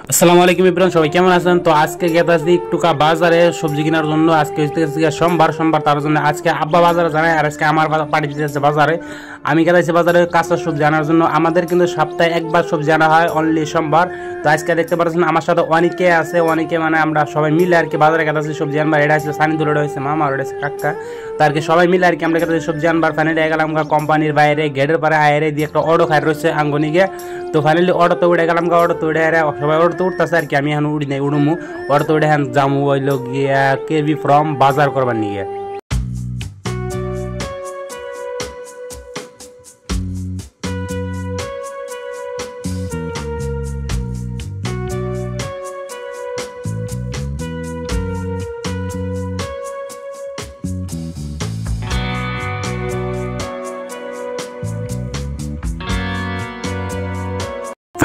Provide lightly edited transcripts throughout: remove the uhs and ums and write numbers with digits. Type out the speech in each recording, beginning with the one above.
আসসালামু আলাইকুম ইব্রাহিম, সবাই কেমন আছেন? তো আজকে গেতাছি একটুকা বাজারে সবজি কেনার জন্য। আজকে সোমবার তার জন্য আজকে আব্বা বাজারে জানাই, আর আজকে আমার পাঠিয়ে দিতেছে বাজারে। আমি গেতাছি বাজারে কাঁচা সবজি আনার জন্য। আমাদের কিন্তু সপ্তাহে একবার সবজি আনা হয়, অনলি সোমবার। তো আজকে দেখতে পাচ্ছেন আমার সাথে অনেকে আছে, অনেকে মানে আমরা সবাই মিলে আর কি বাজারে গেতাছি সবজি আনবার। এটা হচ্ছে সানিদুল, এটা হচ্ছে মামা, আর এটা হচ্ছে কাকা। তো আর কি সবাই মিলে আর কি আমরা গেতাছি সবজি আনবার। ফাইনালি গেলাম কোম্পানির বাইরে গেটের পরে আয়েরে দিয়ে একটা অটো খাই রয়েছে আঙ্গনিকে। তো ফাইনালি অটোতে উঠে গেলাম, অটোতে উঠে সবাই অটোতে উঠতেছে আর কি। আমি এখন উড়ি নাই, উড়ুমু অটোতে উঠে এখন জামু হইলো গিয়া কেবি ফ্রম বাজার করবার নিয়ে।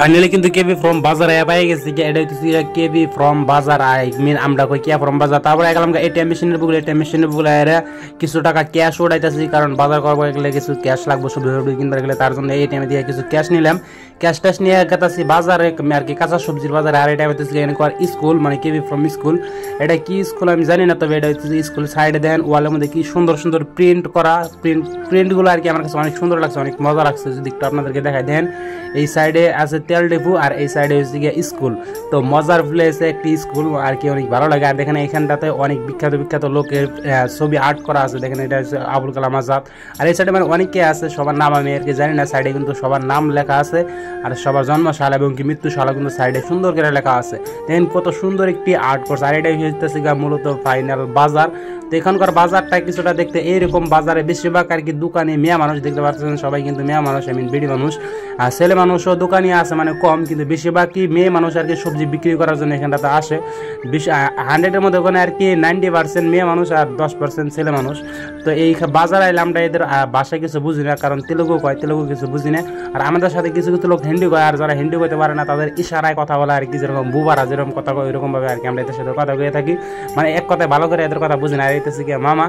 ফাইনালি কিন্তু কেবি ফ্রম বাজার পাই গেছি। এটা হচ্ছে কেবি ফ্রম বাজার মিন আমরা কই কিয়া ফ্রম বাজার। তারপরে গেলাম এটিএম মেশিনের বুকলে, এটিএম মেশিনের বুকলে কিছু টাকা ক্যাশ উঠাইতেছি, কারণ বাজার করবার গেলে কিছু ক্যাশ লাগবে সবজি কিনবার গেলে। তার জন্য এটিএম দিয়ে কিছু ক্যাশ নিলাম। ক্যাশ ট্যাশ নিয়ে গেতাছি বাজারে আর কি কাঁচা সবজির বাজারে। আর এটা হচ্ছে স্কুল, মানে কেবি ফ্রম স্কুল। এটা কি স্কুল আমি জানি না, তবে এটা হচ্ছে স্কুল। সাইডে দেন ওয়ালের মধ্যে কি সুন্দর সুন্দর প্রিন্ট করা, প্রিন্টগুলো আর কি আমার কাছে অনেক সুন্দর লাগছে, অনেক মজা লাগছে। যদি একটু আপনাদেরকে দেখাই দেন, এই সাইডে আছে তেল ডিপু আর এই সাইডে হচ্ছে গিয়ে স্কুল। তো মজার প্লেসে একটি স্কুল আর কি, অনেক ভালো লাগে। আর দেখেন এখানটাতে অনেক বিখ্যাত লোকের ছবি আর্ট করা আছে। দেখেন এটা হচ্ছে আবুল কালাম আজাদ। আর এই সাইডে মানে অনেকে আছে, সবার নাম আমি আর কি জানি না। সাইডে কিন্তু সবার নাম লেখা আছে, আর সবার জন্মশাল এবং কি মৃত্যুশালা কিন্তু সাইডে সুন্দর করে লেখা আছে। দেখেন কত সুন্দর একটি আর্ট করছে। আর এটাই হচ্ছে মূলত ফাইনাল বাজার। তো এখানকার বাজারটা কিছুটা দেখতে এইরকম। বাজারে বেশিরভাগ আর কি দোকানে মেয়ে মানুষ দেখতে পাচ্ছেন, সবাই কিন্তু মেয়ে মানুষ, আই মিন বিড়ি মানুষ। আর ছেলে মানুষও দোকানে আছে মানে কম, কিন্তু বেশিরভাগই মেয়ে মানুষ আর কি সবজি বিক্রি করার জন্য এখানটাতে আসে। 100-এর মধ্যে ওখানে আর কি 90% মেয়ে মানুষ আর 10% ছেলে মানুষ। তো এই বাজার আইলে আমরা এদের ভাষায় কিছু বুঝি না, কারণ তেলুগু কয়, তেলুগু কিছু বুঝি না। আর আমাদের সাথে কিছু কিছু লোক হিন্দি কয়, আর যারা হিন্দি কইতে পারে না তাদের ইশারায় কথা বলে আর কি। যেরকম বুবারা যেরকম কথা কয় ওইরকম ভাবে আর কি আমরা এদের সাথে কথা কয়ে থাকি। মানে এক কথায় ভালো করে এদের কথা বুঝি না। আর এইতেছি কি মামা।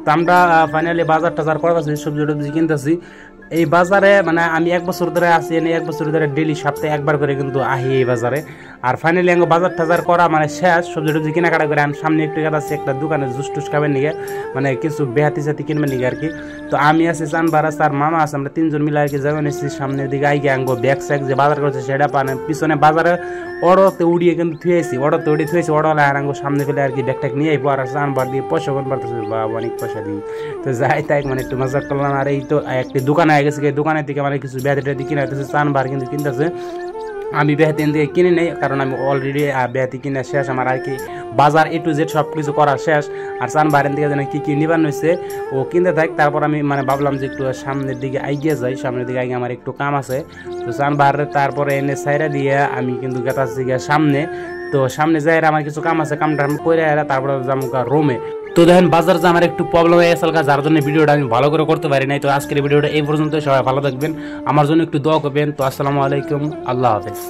তো আমরা ফাইনালি বাজার টাজার করতেছি, সবজি টবজি কিনতেছি এই বাজারে। মানে আমি 1 বছর ধরে আছি, 1 বছর ধরে ডেলি সপ্তাহে একবার করে কিন্তু আহি এই বাজারে। আর ফাইনালি আমি বাজার টাজার করা মানে শেষ, সবজি টবজি কেনাকাটা করে আমি সামনে একটু গেছে একটা দোকানে জুস টুস খাবেন নিগে, মানে কিছু বেহাতি সাথে কিনবেন নিগে আর কি। তো আমি আছি চানবারাস, আর মামা আছে, আমরা 3 জন মিলে আর কি যাবেন এসেছি। সামনের দিকে আইগে আঙ্গো ব্যাগ স্যাগ যে বাজার করছে সেটা পান পিছনে বাজারে অটোতে উড়িয়ে কিন্তু থুয়েছি, অটোতে উড়িয়ে থুয়েছি। অটোওয়ালা আর আঙ্গো সামনে ফেলে আর কি ব্যাগটাক নিয়ে আইবো, আর চানবার দিয়ে পয়সা কোন পারতেছে, বা অনেক পয়সা দিই। তো যাই তাই মানে একটু মজা করলাম। আর এই তো একটি দোকানে আগে গেছে, দোকানের থেকে মানে কিছু বেহাতি টেহাতি কিনে হইতেছে, চানবার কিন্তু কিনতেছে। আমি বেহাতিন দিয়ে কিনে নেই, কারণ আমি অলরেডি বেহাতি কিনে শেষ আমার আর কি। বাজার A to Z সব কিছু করা শেষ। আর চান বাইরের দিকে যেন কী কী নিবান হয়েছে ও কিনতে থাক। তারপর আমি মানে ভাবলাম যে একটু সামনের দিকে আইগিয়ে যাই, সামনের দিকে আগে আমার একটু কাম আছে। তো চান বাইরে তারপরে এনে সাইরা দিয়ে আমি কিন্তু গেতাছি গিয়ে সামনে। তো সামনে যাই আমার কিছু কাম আছে, কামটা আমি করে তারপরে যাবো রোমে। তো দেখেন বাজার যে আমার একটু প্রবলেম হয়ে গেছে, যার জন্য ভিডিওটা আমি ভালো করে করতে পারি নাই। তো আজকের ভিডিওটা এই পর্যন্ত, সবাই ভালো থাকবেন, আমার জন্য একটু দোয়া করবেন। তো আসসালামু আলাইকুম, আল্লাহ হাফেজ।